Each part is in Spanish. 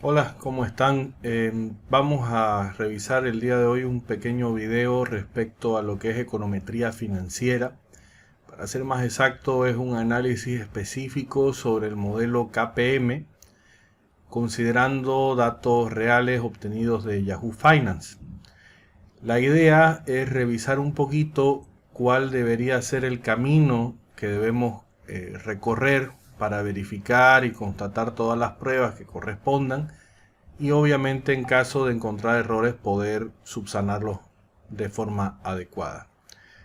Hola, ¿cómo están? Vamos a revisar el día de hoy un pequeño video respecto a lo que es econometría financiera. Para ser más exacto, es un análisis específico sobre el modelo KPM, considerando datos reales obtenidos de Yahoo Finance. La idea es revisar un poquito cuál debería ser el camino que debemos recorrer para verificar y constatar todas las pruebas que correspondan y obviamente en caso de encontrar errores poder subsanarlos de forma adecuada.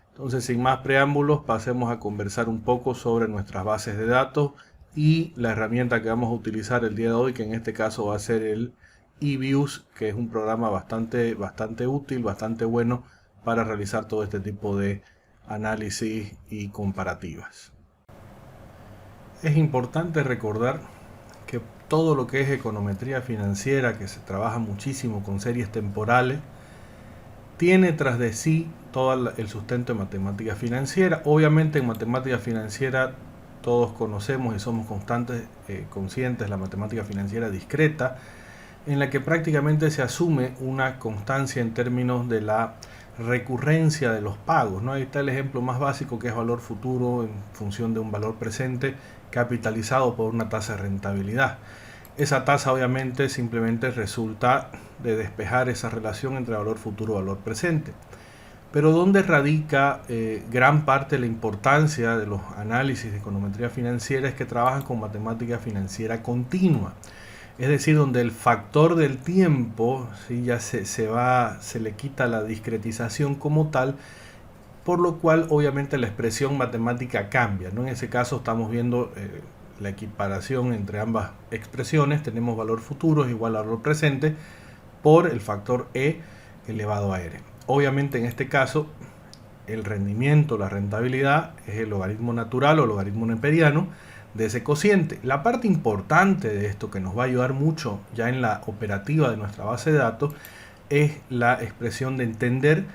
Entonces, sin más preámbulos, pasemos a conversar un poco sobre nuestras bases de datos y la herramienta que vamos a utilizar el día de hoy, que en este caso va a ser el eViews, que es un programa bastante útil, bastante bueno para realizar todo este tipo de análisis y comparativas. Es importante recordar que todo lo que es econometría financiera, que se trabaja muchísimo con series temporales, tiene tras de sí todo el sustento de matemática financiera. Obviamente en matemática financiera todos conocemos y somos conscientes de la matemática financiera discreta, en la que prácticamente se asume una constancia en términos de la recurrencia de los pagos, ¿no? Ahí está el ejemplo más básico, que es valor futuro en función de un valor presente capitalizado por una tasa de rentabilidad. Esa tasa obviamente simplemente resulta de despejar esa relación entre valor futuro y valor presente. Pero ¿dónde radica gran parte de la importancia de los análisis de econometría financiera? Es que trabajan con matemática financiera continua. Es decir, donde el factor del tiempo, ¿sí?, ya se le quita la discretización como tal, por lo cual obviamente la expresión matemática cambia, ¿no? En ese caso estamos viendo la equiparación entre ambas expresiones. Tenemos valor futuro es igual a valor presente por el factor E elevado a R. Obviamente en este caso el rendimiento, la rentabilidad, es el logaritmo natural o logaritmo neperiano de ese cociente. La parte importante de esto, que nos va a ayudar mucho ya en la operativa de nuestra base de datos, es la expresión de entender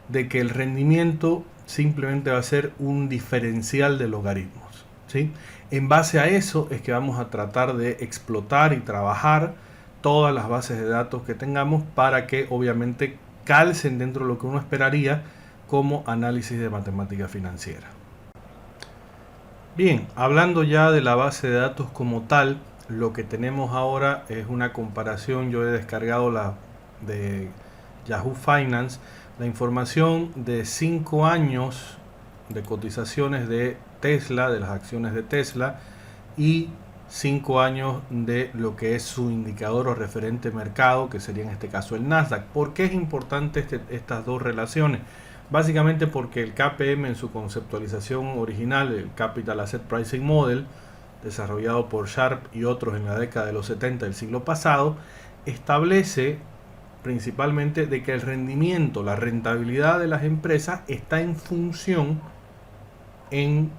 de que el rendimiento simplemente va a ser un diferencial de logaritmos, ¿sí? En base a eso es que vamos a tratar de explotar y trabajar todas las bases de datos que tengamos para que obviamente calcen dentro de lo que uno esperaría como análisis de matemática financiera. Bien, hablando ya de la base de datos como tal, lo que tenemos ahora es una comparación. Yo he descargado la de Yahoo Finance, la información de 5 años de cotizaciones de Tesla, de las acciones de Tesla, y 5 años de lo que es su indicador o referente mercado, que sería en este caso el Nasdaq. ¿Por qué es importante estas dos relaciones? Básicamente porque el KPM, en su conceptualización original, el Capital Asset Pricing Model, desarrollado por Sharpe y otros en la década de los 70 del siglo pasado, establece principalmente de que el rendimiento, la rentabilidad de las empresas está en función en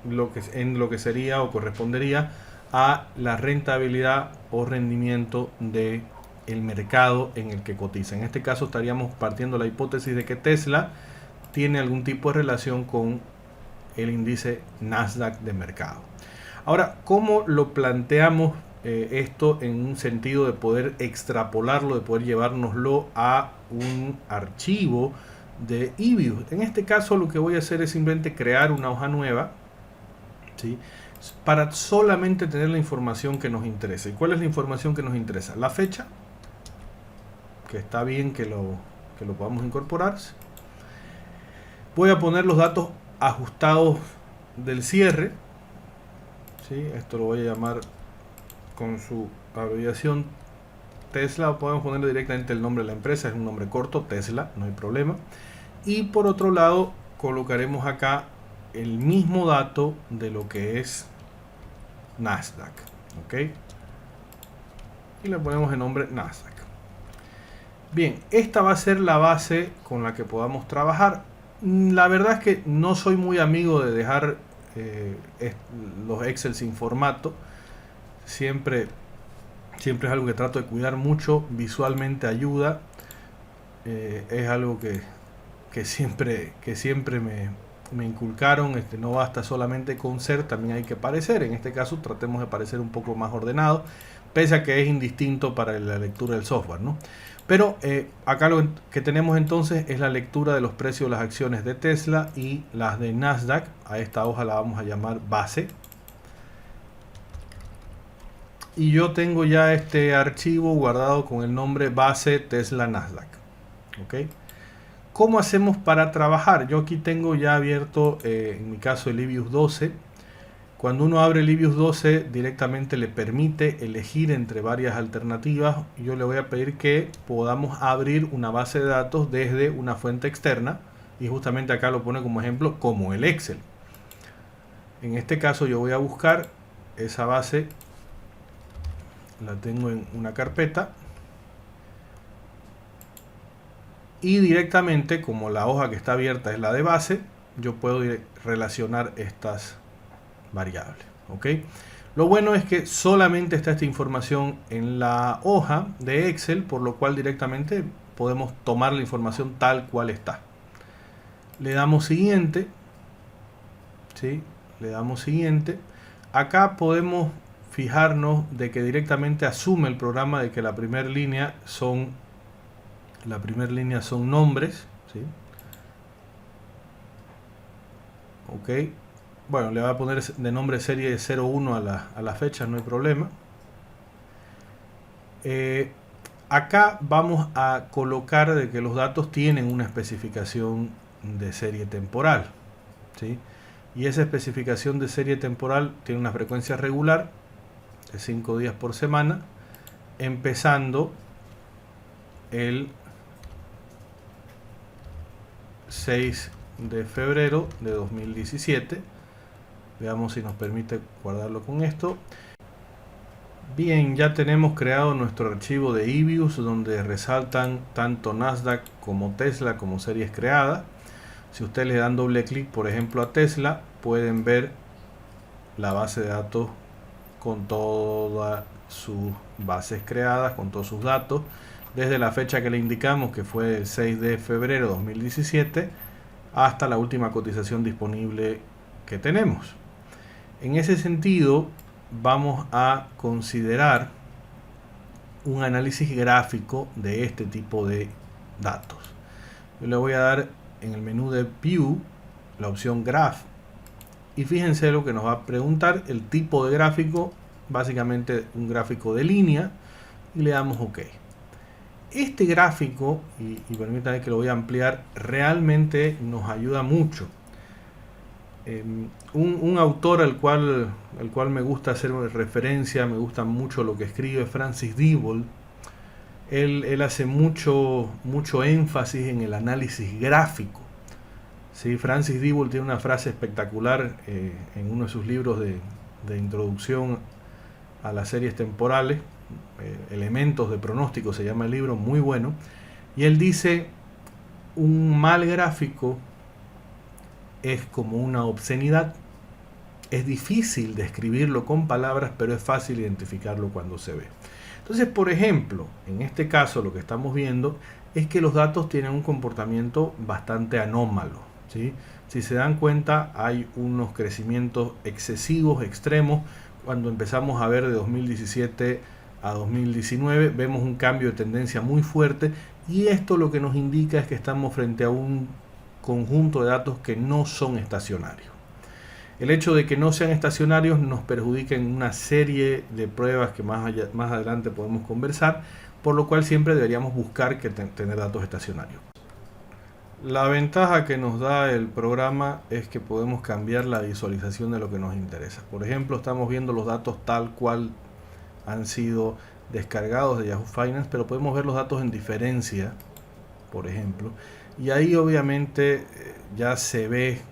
lo que sería o correspondería a la rentabilidad o rendimiento de el mercado en el que cotiza. En este caso estaríamos partiendo la hipótesis de que Tesla tiene algún tipo de relación con el índice Nasdaq de mercado. Ahora, ¿cómo lo planteamos esto en un sentido de poder extrapolarlo, de poder llevárnoslo a un archivo de eViews? En este caso lo que voy a hacer es simplemente crear una hoja nueva, ¿sí?, para solamente tener la información que nos interesa. ¿Y cuál es la información que nos interesa? La fecha, que está bien que lo podamos incorporar. Voy a poner los datos ajustados del cierre, ¿sí? Esto lo voy a llamar con su abreviación Tesla, o podemos ponerle directamente el nombre de la empresa, es un nombre corto, Tesla, no hay problema. Y por otro lado colocaremos acá el mismo dato de lo que es Nasdaq, ¿ok? Y le ponemos el nombre Nasdaq. Bien, esta va a ser la base con la que podamos trabajar. La verdad es que no soy muy amigo de dejar los Excel sin formato. Siempre es algo que trato de cuidar mucho. Visualmente ayuda. Es algo que siempre me inculcaron. No basta solamente con ser, también hay que parecer. En este caso tratemos de parecer un poco más ordenado. pese a que es indistinto para la lectura del software, ¿no? Pero acá lo que tenemos entonces es la lectura de los precios de las acciones de Tesla y las de Nasdaq. A esta hoja la vamos a llamar base. Y yo tengo ya este archivo guardado con el nombre base Tesla Nasdaq. ¿Ok? ¿Cómo hacemos para trabajar? Yo aquí tengo ya abierto, en mi caso, el Livius 12. Cuando uno abre el Livius 12, directamente le permite elegir entre varias alternativas. Yo le voy a pedir que podamos abrir una base de datos desde una fuente externa. Y justamente acá lo pone como ejemplo, como el Excel. En este caso yo voy a buscar esa base. La tengo en una carpeta. Y directamente, como la hoja que está abierta es la de base, yo puedo relacionar estas variable. ¿Ok? Lo bueno es que solamente está esta información en la hoja de Excel, por lo cual directamente podemos tomar la información tal cual está. Le damos siguiente. ¿Sí? Le damos siguiente. Acá podemos fijarnos de que directamente asume el programa de que la primera línea son nombres. ¿Sí? Ok. Bueno, le voy a poner de nombre serie 01 a la fecha, no hay problema. Acá vamos a colocar de que los datos tienen una especificación de serie temporal. ¿Sí? Y esa especificación de serie temporal tiene una frecuencia regular de 5 días por semana, empezando el 6 de febrero de 2017. Veamos si nos permite guardarlo con esto. Bien, ya tenemos creado nuestro archivo de Livius donde resaltan tanto Nasdaq como Tesla como series creadas. Si ustedes le dan doble clic, por ejemplo, a Tesla, pueden ver la base de datos con todas sus bases creadas, con todos sus datos, desde la fecha que le indicamos, que fue el 6 de febrero de 2017, hasta la última cotización disponible que tenemos. En ese sentido, vamos a considerar un análisis gráfico de este tipo de datos. Yo le voy a dar en el menú de View la opción Graph y fíjense lo que nos va a preguntar, el tipo de gráfico, básicamente un gráfico de línea, y le damos OK. Este gráfico, y permítanme que lo voy a ampliar, realmente nos ayuda mucho. Un autor al cual me gusta hacer referencia, me gusta mucho lo que escribe, Francis Diebold. Él hace mucho énfasis en el análisis gráfico. ¿Sí? Francis Diebold tiene una frase espectacular en uno de sus libros de introducción a las series temporales, Elementos de pronóstico se llama el libro, muy bueno. Y él dice, un mal gráfico es como una obscenidad. Es difícil describirlo con palabras, pero es fácil identificarlo cuando se ve. Entonces, por ejemplo, en este caso lo que estamos viendo es que los datos tienen un comportamiento bastante anómalo, ¿sí? Si se dan cuenta, hay unos crecimientos excesivos, extremos. Cuando empezamos a ver de 2017 a 2019, vemos un cambio de tendencia muy fuerte, y esto lo que nos indica es que estamos frente a un conjunto de datos que no son estacionarios. El hecho de que no sean estacionarios nos perjudica en una serie de pruebas que más adelante podemos conversar, por lo cual siempre deberíamos buscar tener datos estacionarios. La ventaja que nos da el programa es que podemos cambiar la visualización de lo que nos interesa. Por ejemplo, estamos viendo los datos tal cual han sido descargados de Yahoo Finance, pero podemos ver los datos en diferencia, por ejemplo, y ahí obviamente ya se ve,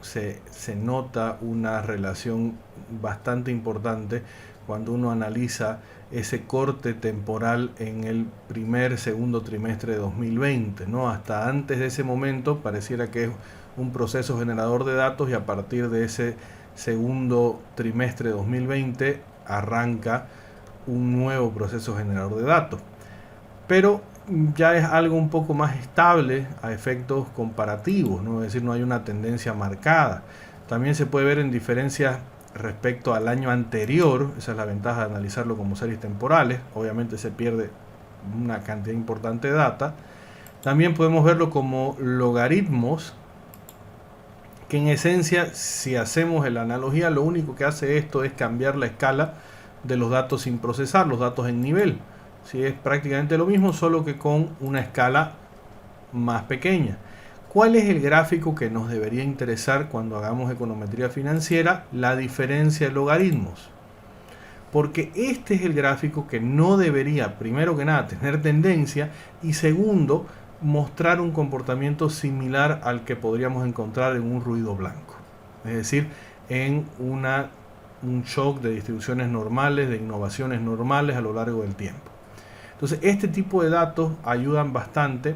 se nota una relación bastante importante cuando uno analiza ese corte temporal en el segundo trimestre de 2020, ¿no? Hasta antes de ese momento pareciera que es un proceso generador de datos, y a partir de ese segundo trimestre de 2020 arranca un nuevo proceso generador de datos. Pero ya es algo un poco más estable a efectos comparativos, ¿no? Es decir, no hay una tendencia marcada. También se puede ver en diferencias respecto al año anterior. Esa es la ventaja de analizarlo como series temporales. Obviamente se pierde una cantidad importante de data. También podemos verlo como logaritmos, que en esencia, si hacemos la analogía, lo único que hace esto es cambiar la escala de los datos sin procesar, los datos en nivel. ¿Sí? Es prácticamente lo mismo, solo que con una escala más pequeña. ¿Cuál es el gráfico que nos debería interesar cuando hagamos econometría financiera? La diferencia de logaritmos. Porque este es el gráfico que no debería, primero que nada, tener tendencia, y segundo, mostrar un comportamiento similar al que podríamos encontrar en un ruido blanco. Es decir, en un shock de distribuciones normales, de innovaciones normales a lo largo del tiempo. Entonces, este tipo de datos ayudan bastante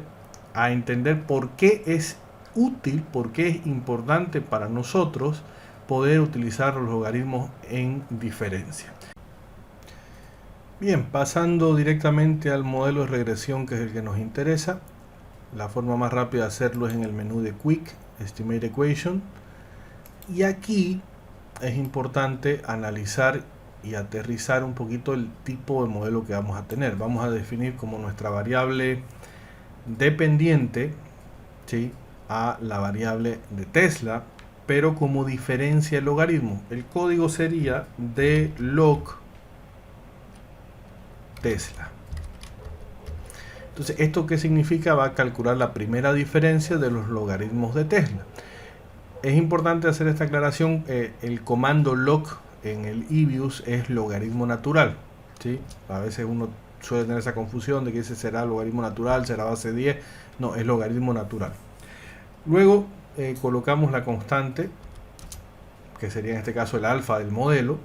a entender por qué es útil, por qué es importante para nosotros poder utilizar los logaritmos en diferencia. Bien, pasando directamente al modelo de regresión, que es el que nos interesa. La forma más rápida de hacerlo es en el menú de Quick Estimate Equation. Y aquí es importante analizar y aterrizar un poquito el tipo de modelo que vamos a tener. Vamos a definir como nuestra variable dependiente, ¿sí?, a la variable de Tesla, pero como diferencia el logaritmo. El código sería de log Tesla. Entonces, ¿esto qué significa? Va a calcular la primera diferencia de los logaritmos de Tesla. Es importante hacer esta aclaración. El comando log en el EBIUS es logaritmo natural, ¿sí? A veces uno suele tener esa confusión de que ese será logaritmo natural, será base 10. No, es logaritmo natural. Luego colocamos la constante, que sería en este caso el alfa del modelo,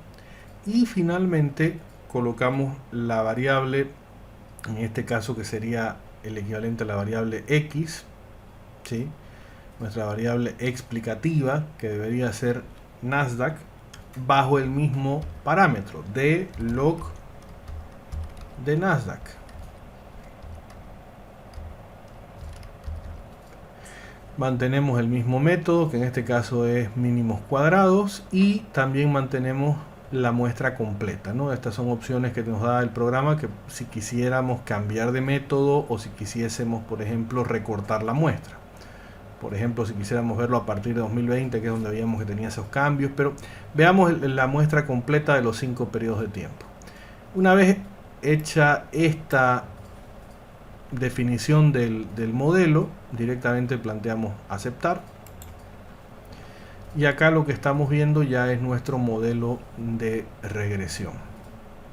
y finalmente colocamos la variable, en este caso que sería el equivalente a la variable x, ¿sí?, nuestra variable explicativa, que debería ser Nasdaq, bajo el mismo parámetro de log de Nasdaq. Mantenemos el mismo método, que en este caso es mínimos cuadrados, y también mantenemos la muestra completa, ¿no? Estas son opciones que nos da el programa, que si quisiéramos cambiar de método o si quisiésemos, por ejemplo, recortar la muestra. Por ejemplo, si quisiéramos verlo a partir de 2020, que es donde veíamos que tenía esos cambios, pero veamos la muestra completa de los 5 periodos de tiempo. Una vez hecha esta definición del modelo, directamente planteamos aceptar. Y acá lo que estamos viendo ya es nuestro modelo de regresión.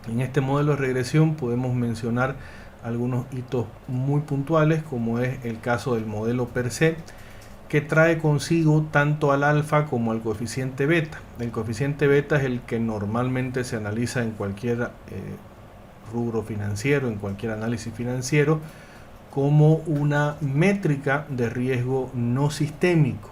En este modelo de regresión podemos mencionar algunos hitos muy puntuales, como es el caso del modelo per se, que trae consigo tanto al alfa como al coeficiente beta. El coeficiente beta es el que normalmente se analiza en cualquier rubro financiero, en cualquier análisis financiero, como una métrica de riesgo no sistémico.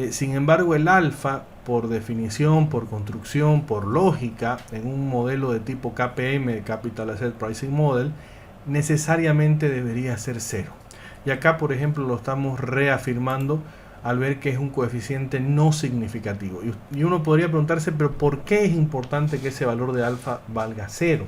Sin embargo, el alfa, por definición, por construcción, por lógica, en un modelo de tipo KPM, Capital Asset Pricing Model, necesariamente debería ser 0. Y acá, por ejemplo, lo estamos reafirmando al ver que es un coeficiente no significativo. Y uno podría preguntarse, pero ¿por qué es importante que ese valor de alfa valga 0?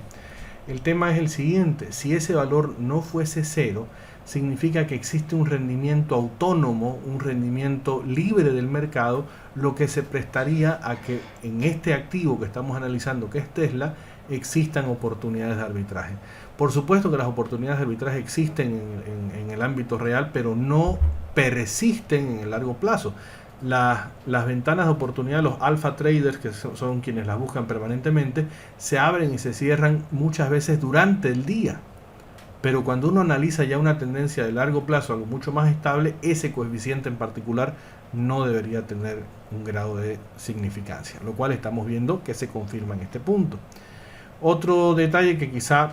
El tema es el siguiente: si ese valor no fuese 0, significa que existe un rendimiento autónomo, un rendimiento libre del mercado, lo que se prestaría a que en este activo que estamos analizando, que es Tesla, existan oportunidades de arbitraje. Por supuesto que las oportunidades de arbitraje existen en el ámbito real, pero no persisten en el largo plazo. Las ventanas de oportunidad, los alpha traders, que son quienes las buscan permanentemente, se abren y se cierran muchas veces durante el día. Pero cuando uno analiza ya una tendencia de largo plazo, algo mucho más estable, ese coeficiente en particular no debería tener un grado de significancia, lo cual estamos viendo que se confirma en este punto. Otro detalle que quizá,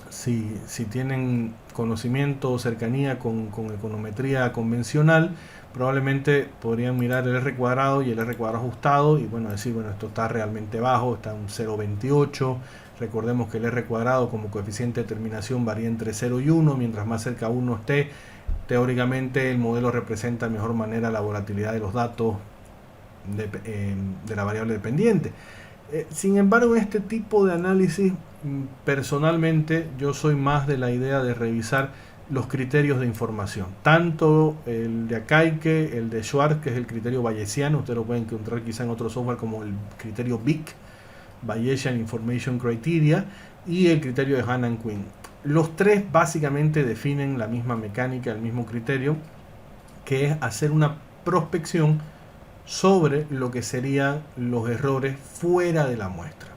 si tienen conocimiento o cercanía con econometría convencional, probablemente podrían mirar el R cuadrado y el R cuadrado ajustado y decir, esto está realmente bajo, está en 0,28. Recordemos que el R cuadrado como coeficiente de terminación varía entre 0 y 1, mientras más cerca 1 esté, teóricamente el modelo representa de mejor manera la volatilidad de los datos de la variable dependiente. Sin embargo, en este tipo de análisis, personalmente yo soy más de la idea de revisar los criterios de información. Tanto el de Akaike, el de Schwartz, que es el criterio bayesiano, usted lo puede encontrar quizá en otro software como el criterio BIC, Bayesian Information Criteria, y el criterio de Hannan Quinn. Los tres básicamente definen la misma mecánica, el mismo criterio, que es hacer una prospección sobre lo que serían los errores fuera de la muestra.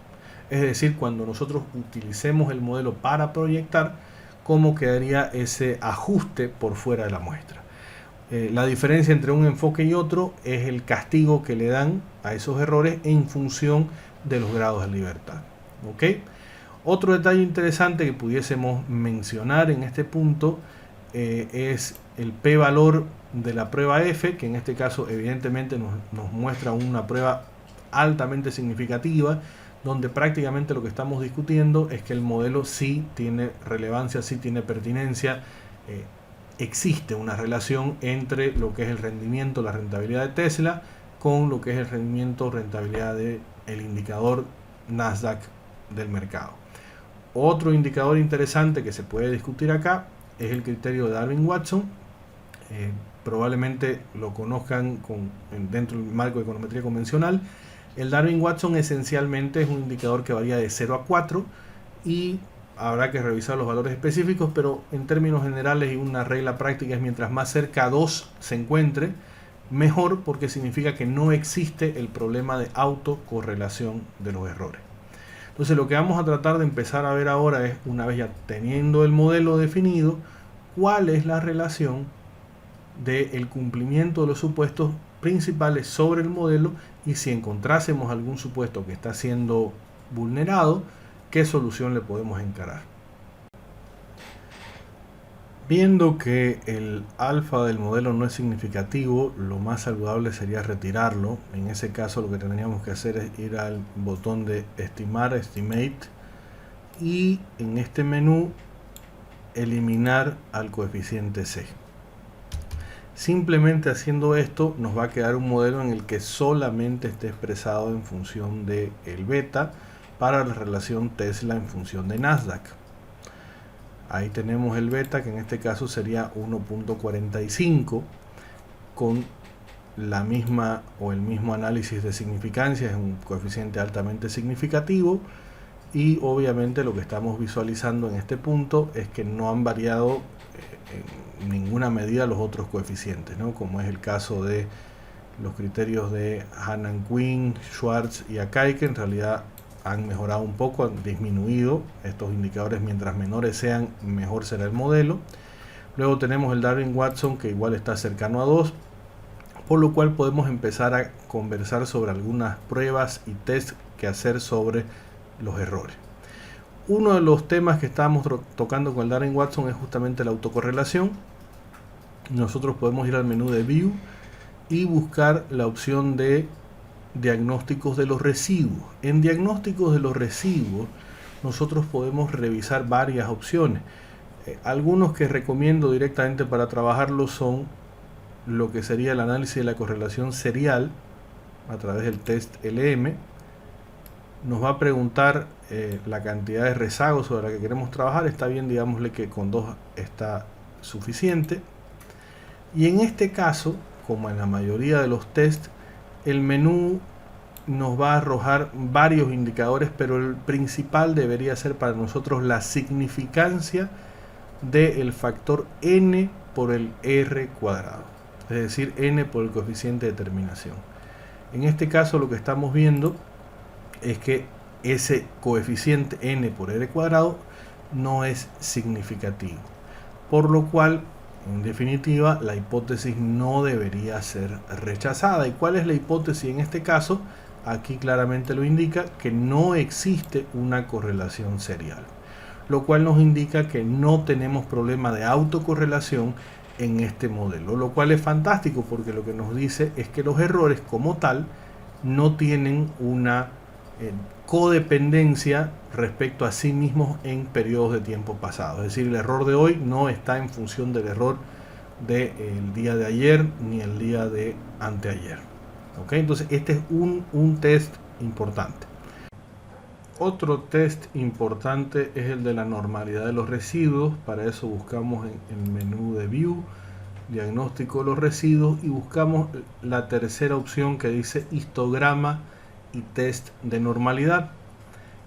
Es decir, cuando nosotros utilicemos el modelo para proyectar, cómo quedaría ese ajuste por fuera de la muestra. La diferencia entre un enfoque y otro es el castigo que le dan a esos errores en función de los grados de libertad. ¿Ok? Otro detalle interesante que pudiésemos mencionar en este punto es el p-valor de la prueba F, que en este caso evidentemente nos muestra una prueba altamente significativa, donde prácticamente lo que estamos discutiendo es que el modelo sí tiene relevancia, sí tiene pertinencia, existe una relación entre lo que es el rendimiento, la rentabilidad de Tesla, con lo que es el rendimiento, rentabilidad del indicador Nasdaq del mercado. Otro indicador interesante que se puede discutir acá es el criterio de Darwin-Watson. Probablemente lo conozcan dentro del marco de econometría convencional. El Darwin-Watson esencialmente es un indicador que varía de 0 a 4 y habrá que revisar los valores específicos, pero en términos generales y una regla práctica es mientras más cerca a 2 se encuentre, mejor, porque significa que no existe el problema de autocorrelación de los errores. Entonces lo que vamos a tratar de empezar a ver ahora es, una vez ya teniendo el modelo definido, cuál es la relación del cumplimiento de los supuestos principales sobre el modelo, y si encontrásemos algún supuesto que está siendo vulnerado, qué solución le podemos encarar. Viendo que el alfa del modelo no es significativo, lo más saludable sería retirarlo. En ese caso lo que tendríamos que hacer es ir al botón de estimar, estimate, y en este menú eliminar al coeficiente C. Simplemente haciendo esto nos va a quedar un modelo en el que solamente esté expresado en función de el beta para la relación Tesla en función de Nasdaq. Ahí tenemos el beta, que en este caso sería 1.45, con la misma o el mismo análisis de significancia, es un coeficiente altamente significativo, y obviamente lo que estamos visualizando en este punto es que no han variado en ninguna medida los otros coeficientes, ¿no? Como es el caso de los criterios de Hannan Quinn, Schwartz y Akaike. En realidad han mejorado un poco, han disminuido estos indicadores. Mientras menores sean, mejor será el modelo. Luego tenemos el Darwin-Watson, que igual está cercano a 2, por lo cual podemos empezar a conversar sobre algunas pruebas y test que hacer sobre los errores. Uno de los temas que estábamos tocando con el Darwin-Watson es justamente la autocorrelación. Nosotros podemos ir al menú de View y buscar la opción de diagnósticos de los residuos. En diagnósticos de los residuos nosotros podemos revisar varias opciones. Algunos que recomiendo directamente para trabajarlo son lo que sería el análisis de la correlación serial a través del test LM. Nos va a preguntar la cantidad de rezagos sobre la que queremos trabajar. Está bien, digámosle que con 2 está suficiente. Y en este caso, como en la mayoría de los tests, el menú nos va a arrojar varios indicadores, pero el principal debería ser para nosotros la significancia del factor n por el r cuadrado, es decir, n por el coeficiente de terminación. En este caso lo que estamos viendo es que ese coeficiente n por r cuadrado no es significativo, por lo cual en definitiva la hipótesis no debería ser rechazada. ¿Y cuál es la hipótesis en este caso? Aquí claramente lo indica, que no existe una correlación serial, lo cual nos indica que no tenemos problema de autocorrelación en este modelo, lo cual es fantástico, porque lo que nos dice es que los errores como tal no tienen una codependencia respecto a sí mismos en periodos de tiempo pasado. Es decir, el error de hoy no está en función del error del día de ayer ni el día de anteayer. ¿Ok? Entonces este es un test importante. Otro test importante es el de la normalidad de los residuos. Para eso buscamos en el menú de View, diagnóstico de los residuos, y buscamos la tercera opción que dice histograma y test de normalidad.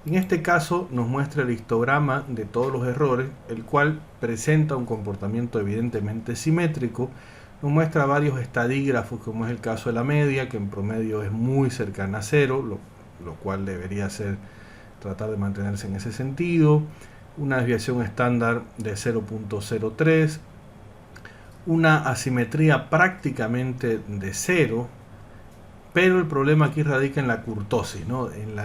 En este caso nos muestra el histograma de todos los errores, el cual presenta un comportamiento evidentemente simétrico. Nos muestra varios estadígrafos, como es el caso de la media, que en promedio es muy cercana a cero, lo cual debería ser tratar de mantenerse en ese sentido. Una desviación estándar de 0.03, una asimetría prácticamente de cero, pero el problema aquí radica en la kurtosis, ¿no? en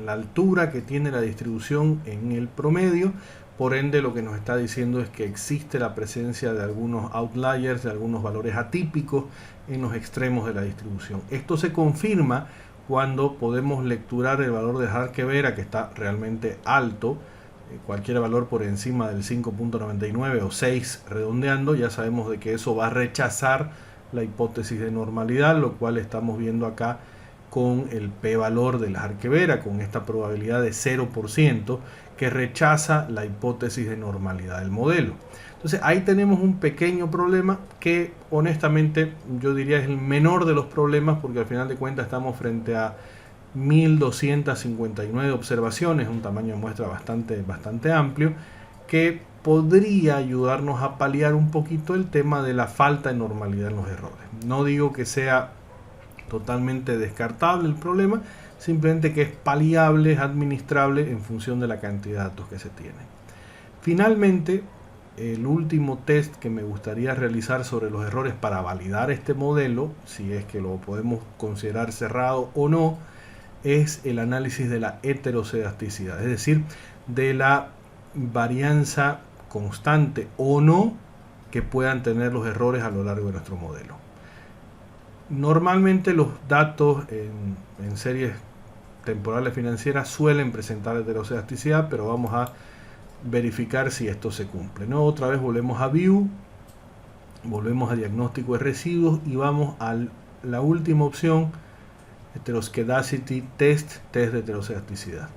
la altura que tiene la distribución en el promedio. Por ende, lo que nos está diciendo es que existe la presencia de algunos outliers, de algunos valores atípicos en los extremos de la distribución. Esto se confirma cuando podemos lecturar el valor de Harkevera, que está realmente alto. Cualquier valor por encima del 5.99 o 6 redondeando, ya sabemos de que eso va a rechazar la hipótesis de normalidad, lo cual estamos viendo acá con el p-valor del Harkevera, con esta probabilidad de 0% que rechaza la hipótesis de normalidad del modelo. Entonces ahí tenemos un pequeño problema que honestamente yo diría es el menor de los problemas, porque al final de cuentas estamos frente a 1259 observaciones, un tamaño de muestra bastante amplio, que podría ayudarnos a paliar un poquito el tema de la falta de normalidad en los errores. No digo que sea totalmente descartable el problema, simplemente que es paliable, es administrable en función de la cantidad de datos que se tienen. Finalmente, el último test que me gustaría realizar sobre los errores para validar este modelo, si es que lo podemos considerar cerrado o no, es el análisis de la heterocedasticidad, es decir, de la varianza constante o no que puedan tener los errores a lo largo de nuestro modelo. Normalmente los datos en series temporales financieras suelen presentar heterocedasticidad, pero vamos a verificar si esto se cumple, ¿no? Otra vez volvemos a View, volvemos a diagnóstico de residuos y vamos a la última opción, Heteroscedasticity Test, test de heterocedasticidad.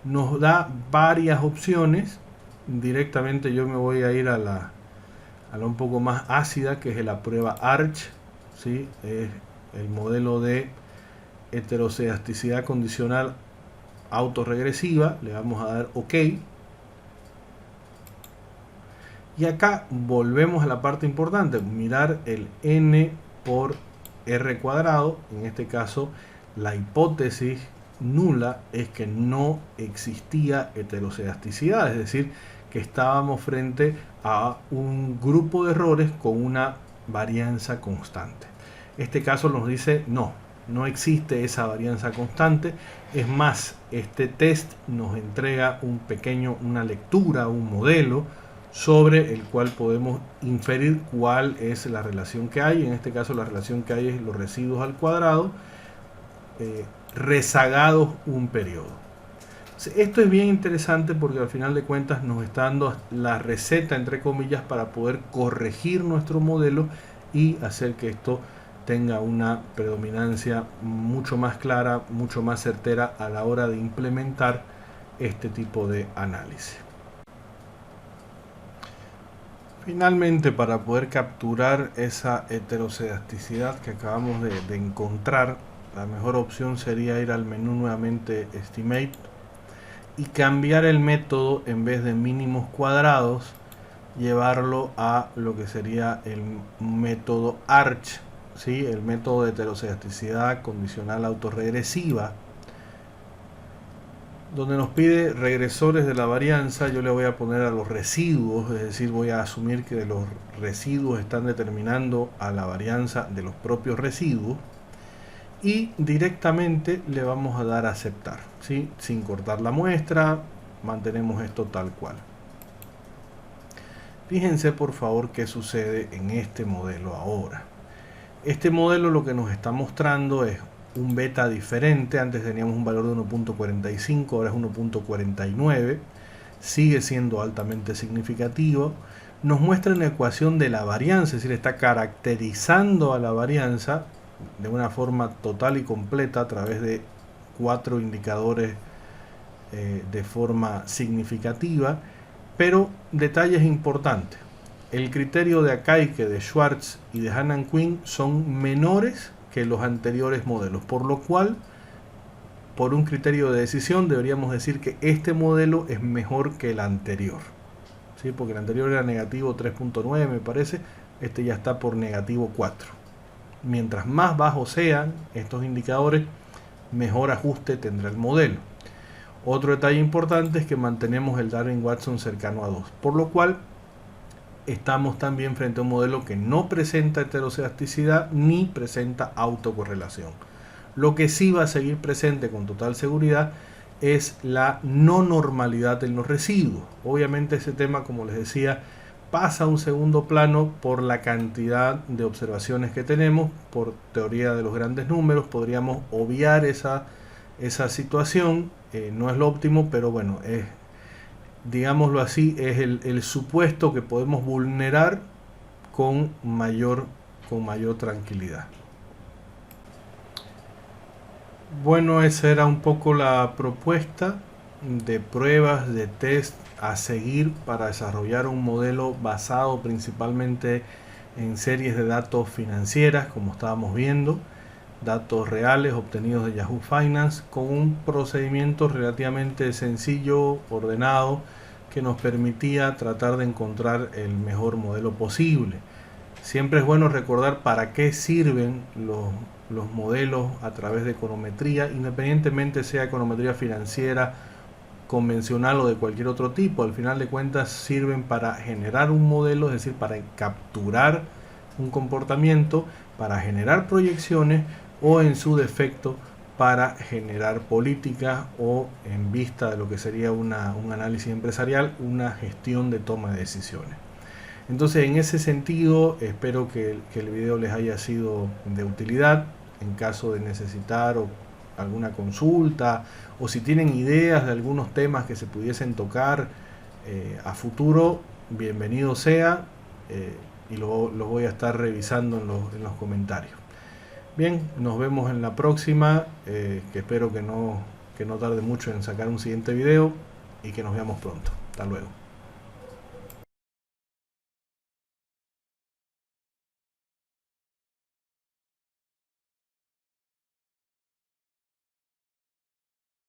Nos da varias opciones. Directamente yo me voy a ir a la un poco más ácida, que es la prueba ARCH, ¿sí? Es el modelo de heterocedasticidad condicional autorregresiva. Le vamos a dar OK. Y acá volvemos a la parte importante, mirar el n por r cuadrado. En este caso, la hipótesis nula es que no existía heterocedasticidad, es decir, que estábamos frente a un grupo de errores con una varianza constante. Este caso nos dice no existe esa varianza constante. Es más, este test nos entrega una lectura, un modelo sobre el cual podemos inferir cuál es la relación que hay. En este caso la relación que hay es los residuos al cuadrado rezagados un periodo. Esto es bien interesante porque al final de cuentas nos está dando la receta, entre comillas, para poder corregir nuestro modelo y hacer que esto tenga una predominancia mucho más clara, mucho más certera a la hora de implementar este tipo de análisis. Finalmente, para poder capturar esa heterocedasticidad que acabamos de encontrar, la mejor opción sería ir al menú nuevamente Estimate y cambiar el método, en vez de mínimos cuadrados, llevarlo a lo que sería el método ARCH, ¿sí? El método de heterocedasticidad condicional autorregresiva, donde nos pide regresores de la varianza. Yo le voy a poner a los residuos, es decir, voy a asumir que los residuos están determinando a la varianza de los propios residuos, y directamente le vamos a dar a aceptar, ¿sí? Sin cortar la muestra, mantenemos esto tal cual. Fíjense por favor qué sucede en este modelo ahora. Este modelo lo que nos está mostrando es un beta diferente. Antes teníamos un valor de 1.45, ahora es 1.49. Sigue siendo altamente significativo. Nos muestra una ecuación de la varianza, es decir, está caracterizando a la varianza de una forma total y completa a través de 4 indicadores de forma significativa, pero detalles importantes. El criterio de Akaike, de Schwartz y de Hannan Quinn son menores que los anteriores modelos, por lo cual, por un criterio de decisión, deberíamos decir que este modelo es mejor que el anterior, ¿sí? Porque el anterior era negativo 3.9, me parece, este ya está por negativo 4. Mientras más bajos sean estos indicadores, mejor ajuste tendrá el modelo. Otro detalle importante es que mantenemos el Darwin-Watson cercano a 2, por lo cual estamos también frente a un modelo que no presenta heterocedasticidad ni presenta autocorrelación. Lo que sí va a seguir presente con total seguridad es la no normalidad en los residuos. Obviamente ese tema, como les decía, pasa a un segundo plano por la cantidad de observaciones que tenemos. Por teoría de los grandes números podríamos obviar esa situación. No es lo óptimo, pero bueno, digámoslo así, es el supuesto que podemos vulnerar con mayor tranquilidad. Bueno, esa era un poco la propuesta de pruebas, de test a seguir para desarrollar un modelo basado principalmente en series de datos financieras, como estábamos viendo, datos reales obtenidos de Yahoo Finance, con un procedimiento relativamente sencillo, ordenado, que nos permitía tratar de encontrar el mejor modelo posible. Siempre es bueno recordar para qué sirven los modelos a través de econometría, independientemente sea econometría financiera, convencional o de cualquier otro tipo. Al final de cuentas sirven para generar un modelo, es decir, para capturar un comportamiento, para generar proyecciones o en su defecto para generar políticas o, en vista de lo que sería un análisis empresarial, una gestión de toma de decisiones. Entonces, en ese sentido, espero que el video les haya sido de utilidad. En caso de necesitar alguna consulta o si tienen ideas de algunos temas que se pudiesen tocar a futuro, bienvenido sea, y lo voy a estar revisando en los comentarios. Bien, nos vemos en la próxima, que espero que no tarde mucho en sacar un siguiente video y que nos veamos pronto. Hasta luego.